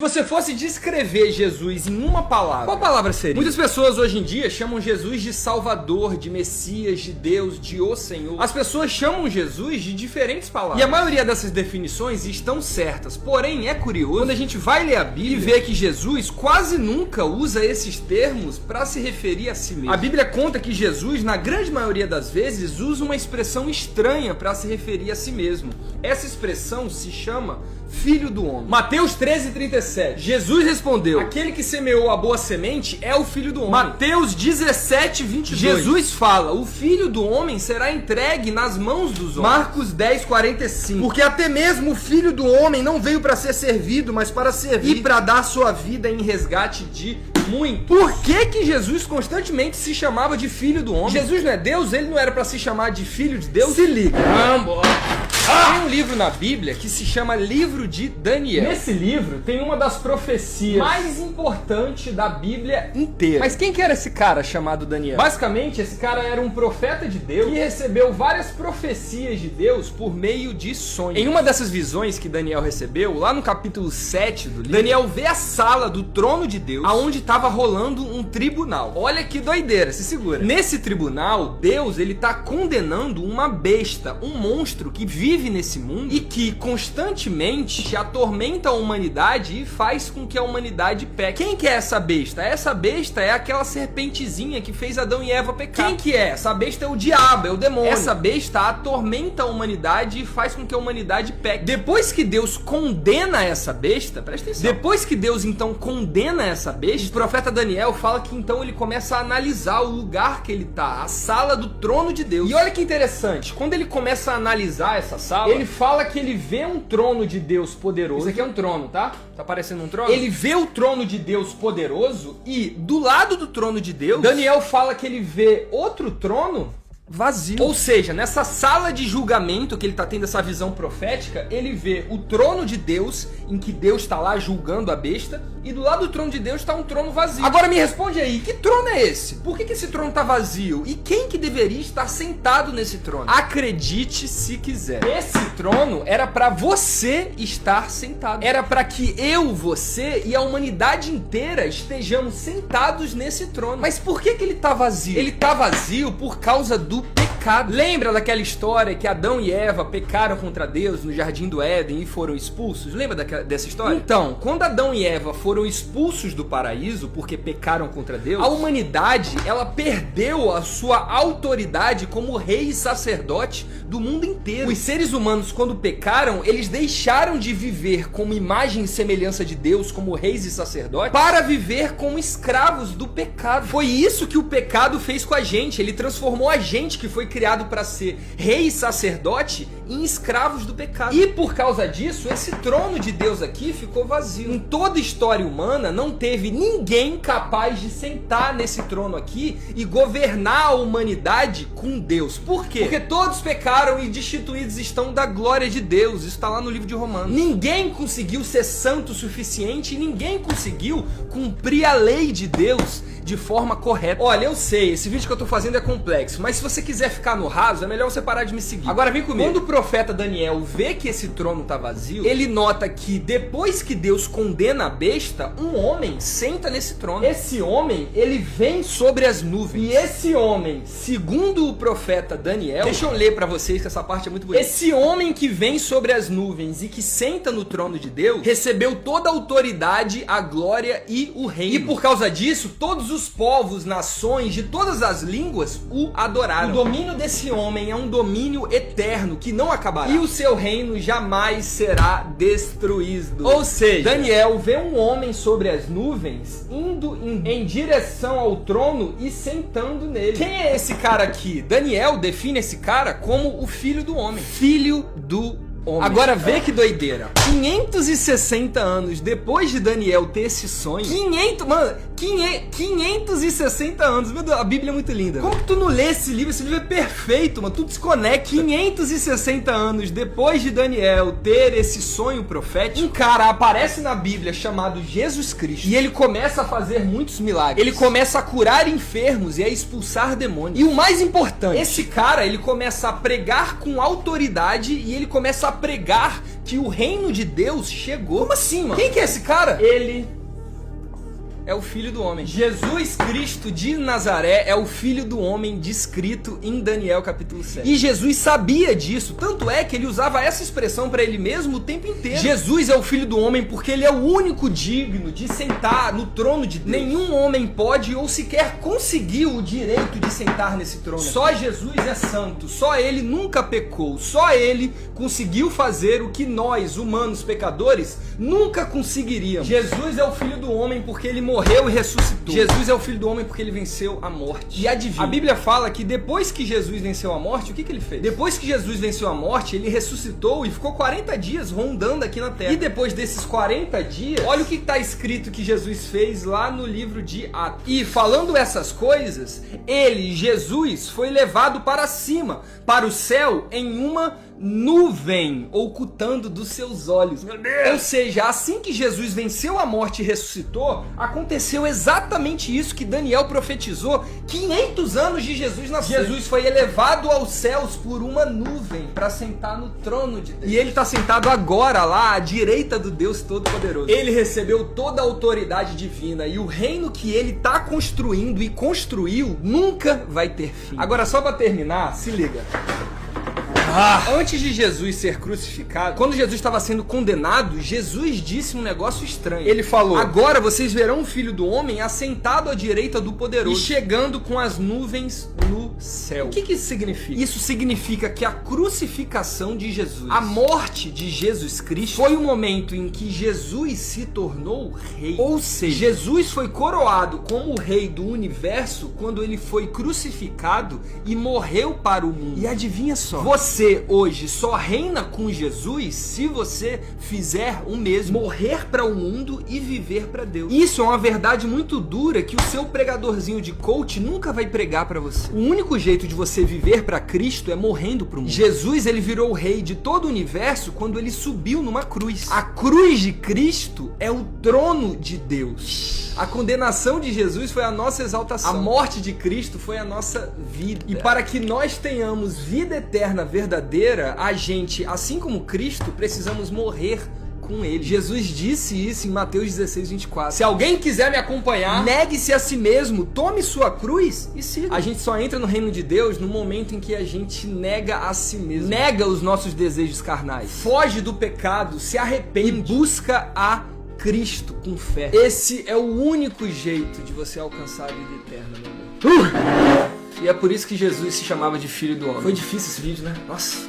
você fosse descrever Jesus em uma palavra, qual palavra seria? Muitas pessoas hoje em dia chamam Jesus de Salvador, de Messias, de Deus, de O Senhor. As pessoas chamam Jesus de diferentes palavras. E a maioria dessas definições estão certas. Porém, é curioso quando a gente vai ler a Bíblia e vê que Jesus quase nunca usa esses termos para se referir a si mesmo. A Bíblia conta que Jesus, na grande maioria das vezes, usa uma expressão estranha para se referir a si mesmo. Essa expressão se chama Filho do Homem. Mateus 13:37. Jesus respondeu: aquele que semeou a boa semente é o Filho do Homem. Mateus 17:22. Jesus fala: o Filho do Homem será entregue nas mãos dos homens. Marcos 10:45. Porque até mesmo o Filho do Homem não veio para ser servido, mas para servir e para dar sua vida em resgate de muito. Por que Jesus constantemente se chamava de Filho do Homem? Jesus não é Deus? Ele não era para se chamar de Filho de Deus? Se liga. Tem um livro na Bíblia que se chama Livro de Daniel. Nesse livro tem uma das profecias mais importantes da Bíblia inteira. Mas quem que era esse cara chamado Daniel? Basicamente, esse cara era um profeta de Deus que recebeu várias profecias de Deus por meio de sonhos. Em uma dessas visões que Daniel recebeu, lá no capítulo 7 do livro, Daniel vê a sala do trono de Deus, aonde estava rolando um tribunal. Olha que doideira, se segura. Nesse tribunal, Deus, ele tá condenando uma besta, um monstro que vive nesse mundo e que constantemente atormenta a humanidade e faz com que a humanidade peque. Quem que é essa besta? Essa besta é aquela serpentezinha que fez Adão e Eva pecar. Quem que é? Essa besta é o diabo, é o demônio. Essa besta atormenta a humanidade e faz com que a humanidade peque. Depois que Deus condena essa besta, presta atenção. Depois que Deus então condena essa besta, o profeta Daniel fala que então ele começa a analisar o lugar que ele tá, a sala do trono de Deus. E olha que interessante, quando ele começa a analisar essa sala, ele fala que ele vê um trono de Deus poderoso. Isso aqui é um trono, tá? Tá parecendo um trono? Ele vê o trono de Deus poderoso e do lado do trono de Deus, Daniel fala que ele vê outro trono vazio. Ou seja, nessa sala de julgamento que ele tá tendo essa visão profética, ele vê o trono de Deus, em que Deus está lá julgando a besta, e do lado do trono de Deus está um trono vazio. Agora me responde aí, que trono é esse? Por que esse trono tá vazio? E quem que deveria estar sentado nesse trono? Acredite se quiser, esse trono era para você estar sentado. Era para que eu, você e a humanidade inteira estejamos sentados nesse trono. Mas por que ele tá vazio? Ele tá vazio por causa do pecado. Lembra daquela história que Adão e Eva pecaram contra Deus no Jardim do Éden e foram expulsos? Lembra dessa história? Então, quando Adão e Eva foram expulsos do paraíso porque pecaram contra Deus, a humanidade, ela perdeu a sua autoridade como rei e sacerdote do mundo inteiro. Os seres humanos, quando pecaram, eles deixaram de viver como imagem e semelhança de Deus, como reis e sacerdotes, para viver como escravos do pecado. Foi isso que o pecado fez com a gente. Ele transformou a gente, que foi criado para ser rei e sacerdote, em escravos do pecado. E por causa disso, esse trono de Deus aqui ficou vazio. Em toda a história humana, não teve ninguém capaz de sentar nesse trono aqui e governar a humanidade com Deus. Por quê? Porque todos pecaram e destituídos estão da glória de Deus. Isso está lá no livro de Romanos. Ninguém conseguiu ser santo o suficiente e ninguém conseguiu cumprir a lei de Deus de forma correta. Olha, eu sei, esse vídeo que eu tô fazendo é complexo, mas se você quiser ficar no raso, é melhor você parar de me seguir. Agora vem comigo. Quando o profeta Daniel vê que esse trono tá vazio, ele nota que depois que Deus condena a besta, um homem senta nesse trono. Esse homem, ele vem sobre as nuvens. E esse homem, segundo o profeta Daniel, deixa eu ler pra vocês que essa parte é muito bonita. Esse homem que vem sobre as nuvens e que senta no trono de Deus, recebeu toda a autoridade, a glória e o reino. E por causa disso, todos os povos, nações, de todas as línguas o adoraram. O domínio desse homem é um domínio eterno que não acabará. E o seu reino jamais será destruído. Ou seja, Daniel vê um homem sobre as nuvens indo em direção ao trono e sentando nele. Quem é esse cara aqui? Daniel define esse cara como o filho do homem. Filho do homem. Agora vê que doideira. 560 anos depois de Daniel ter esse sonho, 560 anos, meu Deus, a Bíblia é muito linda. Como que tu não lê esse livro? Esse livro é perfeito, mano, tu desconecta. 560 anos depois de Daniel ter esse sonho profético, um cara aparece na Bíblia chamado Jesus Cristo e ele começa a fazer muitos milagres. Ele começa a curar enfermos e a expulsar demônios. E o mais importante, esse cara, ele começa a pregar com autoridade e ele começa a pregar que o reino de Deus chegou. Como assim, mano? Quem que é esse cara? Ele é o Filho do Homem. Jesus Cristo de Nazaré é o Filho do Homem descrito em Daniel capítulo 7. E Jesus sabia disso, tanto é que ele usava essa expressão para ele mesmo o tempo inteiro. Jesus é o Filho do Homem porque ele é o único digno de sentar no trono de Deus. Nenhum homem pode ou sequer conseguiu o direito de sentar nesse trono. Só Jesus é santo, só ele nunca pecou, só ele conseguiu fazer o que nós, humanos pecadores, nunca conseguiríamos. Jesus é o Filho do Homem porque ele morreu e ressuscitou. Jesus é o Filho do Homem porque ele venceu a morte. E adivinha, a Bíblia fala que depois que Jesus venceu a morte, o que ele fez? Depois que Jesus venceu a morte, ele ressuscitou e ficou 40 dias rondando aqui na terra. E depois desses 40 dias, olha o que está escrito que Jesus fez lá no livro de Atos. E falando essas coisas, ele, Jesus, foi levado para cima, para o céu, em uma nuvem, ocultando dos seus olhos. Meu Deus! Ou seja, assim que Jesus venceu a morte e ressuscitou, aconteceu exatamente isso que Daniel profetizou 500 anos de Jesus nascer. Jesus foi elevado aos céus por uma nuvem para sentar no trono de Deus. E ele está sentado agora lá à direita do Deus Todo-Poderoso. Ele recebeu toda a autoridade divina e o reino que ele está construindo e construiu nunca vai ter fim. Agora, só para terminar, se liga. Antes de Jesus ser crucificado, quando Jesus estava sendo condenado, Jesus disse um negócio estranho. Ele falou: agora vocês verão o Filho do Homem assentado à direita do Poderoso e chegando com as nuvens no céu. O que isso significa? Isso significa que a crucificação de Jesus, a morte de Jesus Cristo, foi o momento em que Jesus se tornou rei. Ou seja, Jesus foi coroado como o rei do universo quando ele foi crucificado e morreu para o mundo. E adivinha só, você hoje só reina com Jesus se você fizer o mesmo, morrer para o mundo e viver para Deus. Isso é uma verdade muito dura que o seu pregadorzinho de coach nunca vai pregar para você. O único jeito de você viver para Cristo é morrendo para o mundo. Jesus, ele virou o rei de todo o universo quando ele subiu numa cruz. A cruz de Cristo é o trono de Deus. A condenação de Jesus foi a nossa exaltação. A morte de Cristo foi a nossa vida. E para que nós tenhamos vida eterna verdadeira, a gente, assim como Cristo, precisamos morrer com ele. Jesus disse isso em Mateus 16, 24. Se alguém quiser me acompanhar, negue-se a si mesmo, tome sua cruz e siga. A gente só entra no reino de Deus no momento em que a gente nega a si mesmo, nega os nossos desejos carnais, foge do pecado, se arrepende e busca a Cristo com fé. Esse é o único jeito de você alcançar a vida eterna, meu amor. E é por isso que Jesus se chamava de Filho do Homem. Foi difícil esse vídeo, né? Nossa.